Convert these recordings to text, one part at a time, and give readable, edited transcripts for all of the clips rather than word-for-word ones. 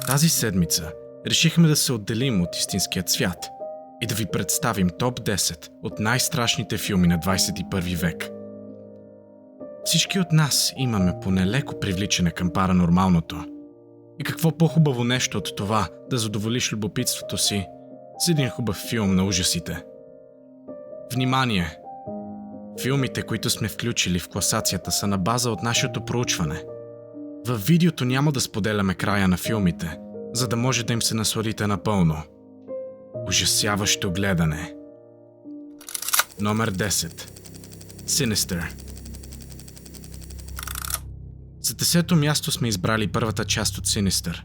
Тази седмица решихме да се отделим от истинският свят и да ви представим топ 10 от най-страшните филми на 21 век. Всички от нас имаме поне леко привличане към паранормалното. И какво по-хубаво нещо от това да задоволиш любопитството си с един хубав филм на ужасите. Внимание! Филмите, които сме включили в класацията, са на база от нашето проучване. Във видеото няма да споделяме края на филмите, за да може да им се насладите напълно. Ужасяващо гледане. Номер 10. Sinister. За 10-то място сме избрали първата част от Sinister,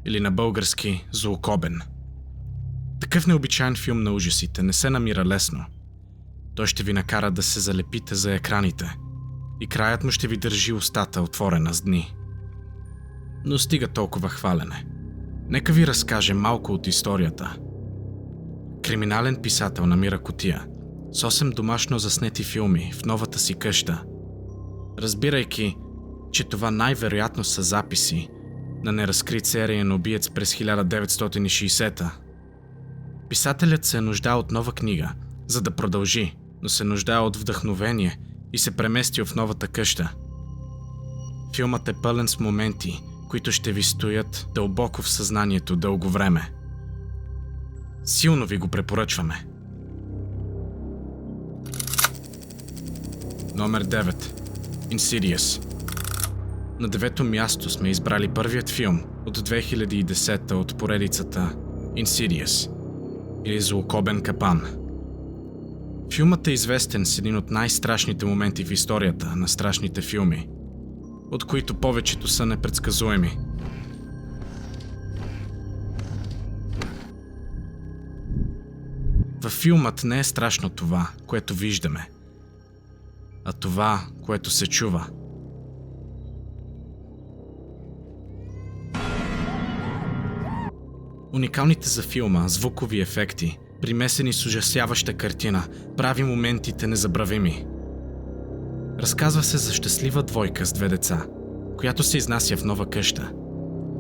или на български Злокобен. Такъв необичайен филм на ужасите не се намира лесно. Той ще ви накара да се залепите за екраните и краят му ще ви държи устата отворена с дни. Но стига толкова хвалене. Нека ви разкажем малко от историята. Криминален писател намира кутия с 8 домашно заснети филми в новата си къща. Разбирайки, че това най-вероятно са записи на неразкрит сериен убиец през 1960-та. Писателят се е нуждал от нова книга, за да продължи, но се нуждае от вдъхновение и се преместил в новата къща. Филмът е пълен с моменти, които ще ви стоят дълбоко в съзнанието дълго време. Силно ви го препоръчваме. Номер 9. Insidious. На 9-то място сме избрали първият филм от 2010 от поредицата Insidious, или Злокобен капан. Филмът е известен с един от най-страшните моменти в историята на страшните филми, от които повечето са непредсказуеми. Във филмът не е страшно това, което виждаме, а това, което се чува. Уникалните за филма звукови ефекти, примесени с ужасяваща картина, прави моментите незабравими. Разказва се за щастлива двойка с 2 деца, която се изнася в нова къща.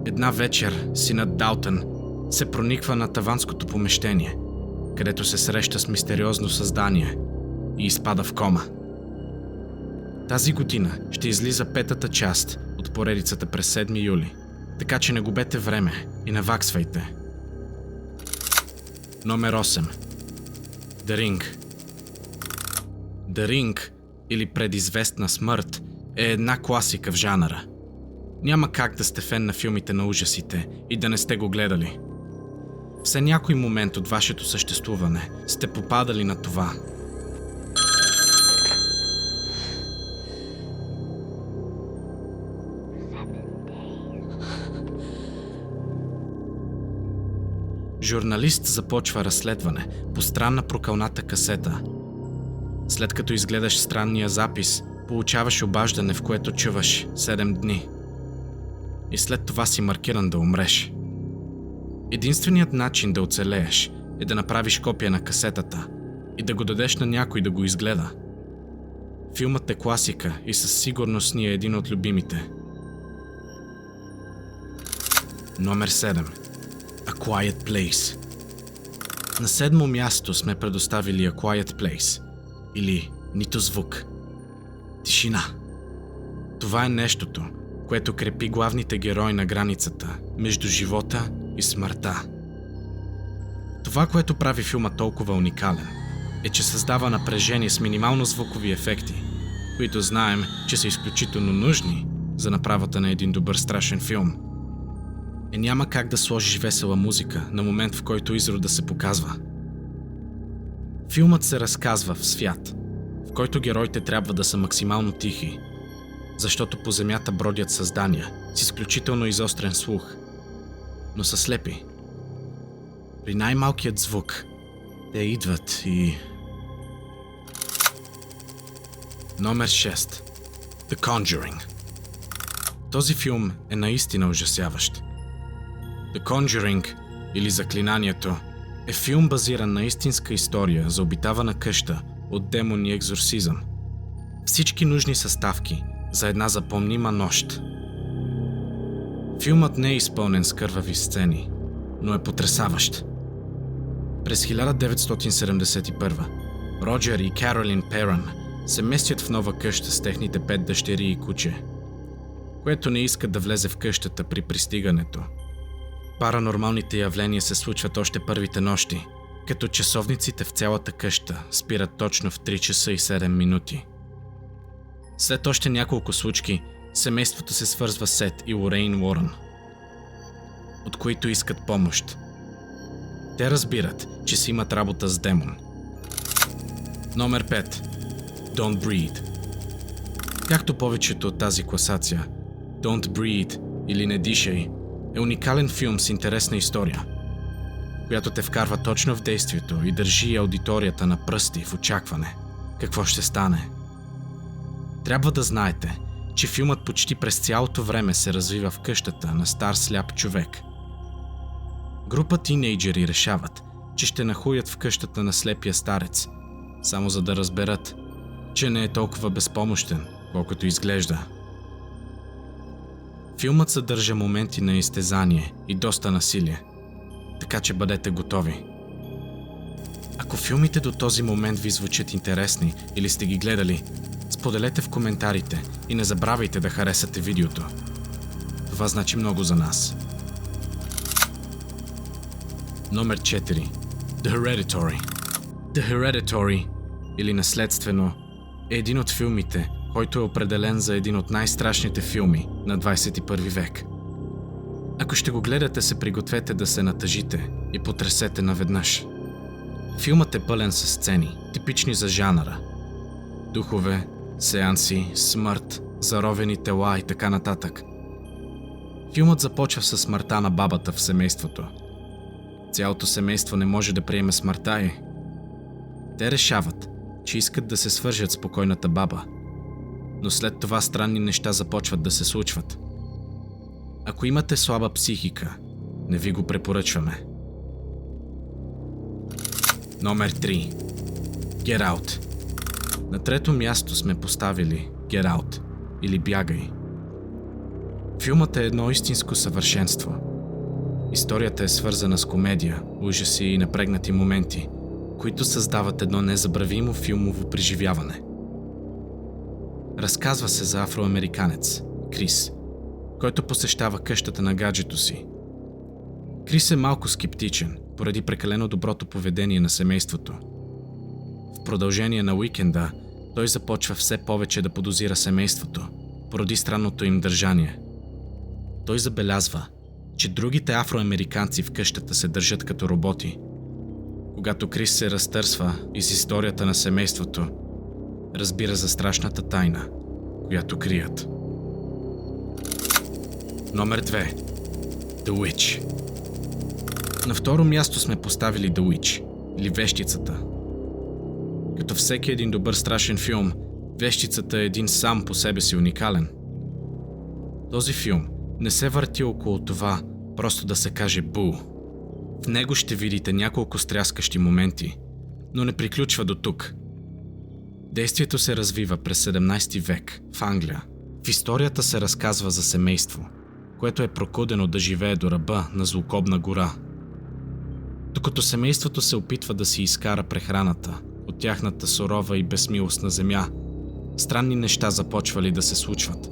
Една вечер синът Далтън се прониква на таванското помещение, където се среща с мистериозно създание и изпада в кома. Тази година ще излиза 5-та част от поредицата през 7 юли, така че не губете време и наваксвайте. Номер 8. The Ring. The Ring, или Предизвестна смърт, е една класика в жанра. Няма как да сте фен на филмите на ужасите и да не сте го гледали. Все някой момент от вашето съществуване сте попадали на това. Журналист започва разследване по странна прокълната касета. След като изгледаш странния запис, получаваш обаждане, в което чуваш 7 дни. И след това си маркиран да умреш. Единственият начин да оцелееш е да направиш копия на касетата и да го дадеш на някой да го изгледа. Филмът е класика и със сигурност ни е един от любимите. Номер 7. A Quiet Place. На 7-мо място сме предоставили A Quiet Place, или нито звук. Тишина. Това е нещото, което крепи главните герои на границата между живота и смъртта. Това, което прави филма толкова уникален, е, че създава напрежение с минимално звукови ефекти, които знаем, че са изключително нужни за направата на един добър страшен филм. Няма как да сложиш весела музика на момент, в който изрода се показва. Филмът се разказва в свят, в който героите трябва да са максимално тихи, защото по земята бродят създания с изключително изострен слух, но са слепи. При най-малкият звук те идват и... Номер 6. The Conjuring. Този филм е наистина ужасяващ. The Conjuring, или Заклинанието, е филм базиран на истинска история за обитавана къща от демон и екзорсизъм. Всички нужни съставки за една запомнима нощ. Филмът не е изпълнен с кървави сцени, но е потресаващ. През 1971 Роджер и Каролин Перън се местят в нова къща с техните 5 дъщери и куче, което не иска да влезе в къщата при пристигането. Паранормалните явления се случват още първите нощи, като часовниците в цялата къща спират точно в 3 часа и 7 минути. След още няколко случки, семейството се свързва с Сет и Лорейн Уорън, от които искат помощ. Те разбират, че си имат работа с демон. Номер 5. Don't Breathe. Както повечето от тази класация, Don't Breathe или Не дишай е уникален филм с интересна история, която те вкарва точно в действието и държи аудиторията на пръсти в очакване какво ще стане. Трябва да знаете, че филмът почти през цялото време се развива в къщата на стар сляп човек. Група тинейджери решават, че ще нахуят в къщата на слепия старец, само за да разберат, че не е толкова безпомощен, колкото изглежда. Филмът съдържа моменти на изтезание и доста насилие, така че бъдете готови. Ако филмите до този момент ви звучат интересни или сте ги гледали, споделете в коментарите и не забравяйте да харесате видеото. Това значи много за нас. Номер 4. The Hereditary. The Hereditary, или Наследствено, е един от филмите, който е определен за един от най-страшните филми на 21 век. Ако ще го гледате, се пригответе да се натъжите и потресете наведнъж. Филмът е пълен със сцени, типични за жанра. Духове, сеанси, смърт, заровени тела и така нататък. Филмът започва със смъртта на бабата в семейството. Цялото семейство не може да приеме смъртта й. Те решават, че искат да се свържат с покойната баба, но след това странни неща започват да се случват. Ако имате слаба психика, не ви го препоръчваме. Номер 3. Get Out. На трето място сме поставили Get Out или Бягай. Филмът е едно истинско съвършенство. Историята е свързана с комедия, ужаси и напрегнати моменти, които създават едно незабравимо филмово преживяване. Разказва се за афроамериканец, Крис, който посещава къщата на гаджето си. Крис е малко скептичен, поради прекалено доброто поведение на семейството. В продължение на уикенда, той започва все повече да подозира семейството, поради странното им държание. Той забелязва, че другите афроамериканци в къщата се държат като роботи. Когато Крис се разтърсва из историята на семейството, разбира за страшната тайна, която крият. Номер 2. The Witch. На второ място сме поставили The Witch, или Вещицата. Като всеки един добър страшен филм, Вещицата е един сам по себе си уникален. Този филм не се върти около това просто да се каже бу. В него ще видите няколко стряскащи моменти, но не приключва до тук. Действието се развива през 17 век в Англия. В историята се разказва за семейство, което е прокудено да живее до ръба на злокобна гора. Докато семейството се опитва да си изкара прехраната от тяхната сурова и безмилостна земя, странни неща започвали да се случват.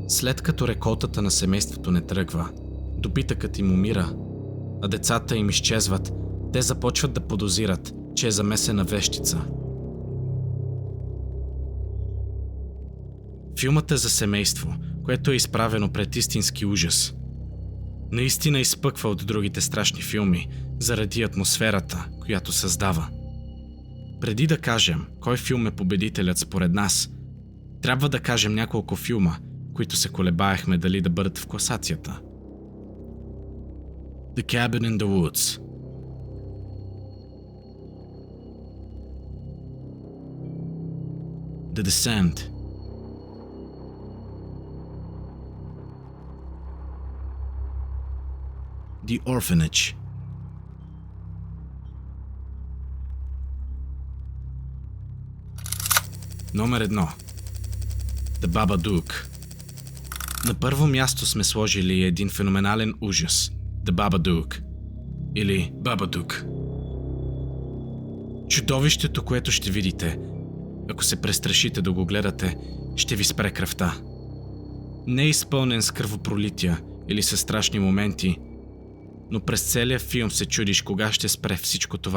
След като реколтата на семейството не тръгва, добитъкът им умира, а децата им изчезват, те започват да подозират, че е замесена вещица. Филмът е за семейство, което е изправено пред истински ужас. Наистина изпъква от другите страшни филми, заради атмосферата, която създава. Преди да кажем кой филм е победителят според нас, трябва да кажем няколко филма, които се колебаехме дали да бъдат в класацията. The Cabin in the Woods. The Descent. The Orphanage. Номер 1. The Babadook. На първо място сме сложили един феноменален ужас – The Babadook или Babadook. Чудовището, което ще видите, ако се престрашите да го гледате, ще ви спре кръвта. Не е изпълнен с кръвопролития или със страшни моменти, но през целия филм се чудиш кога ще спре всичко това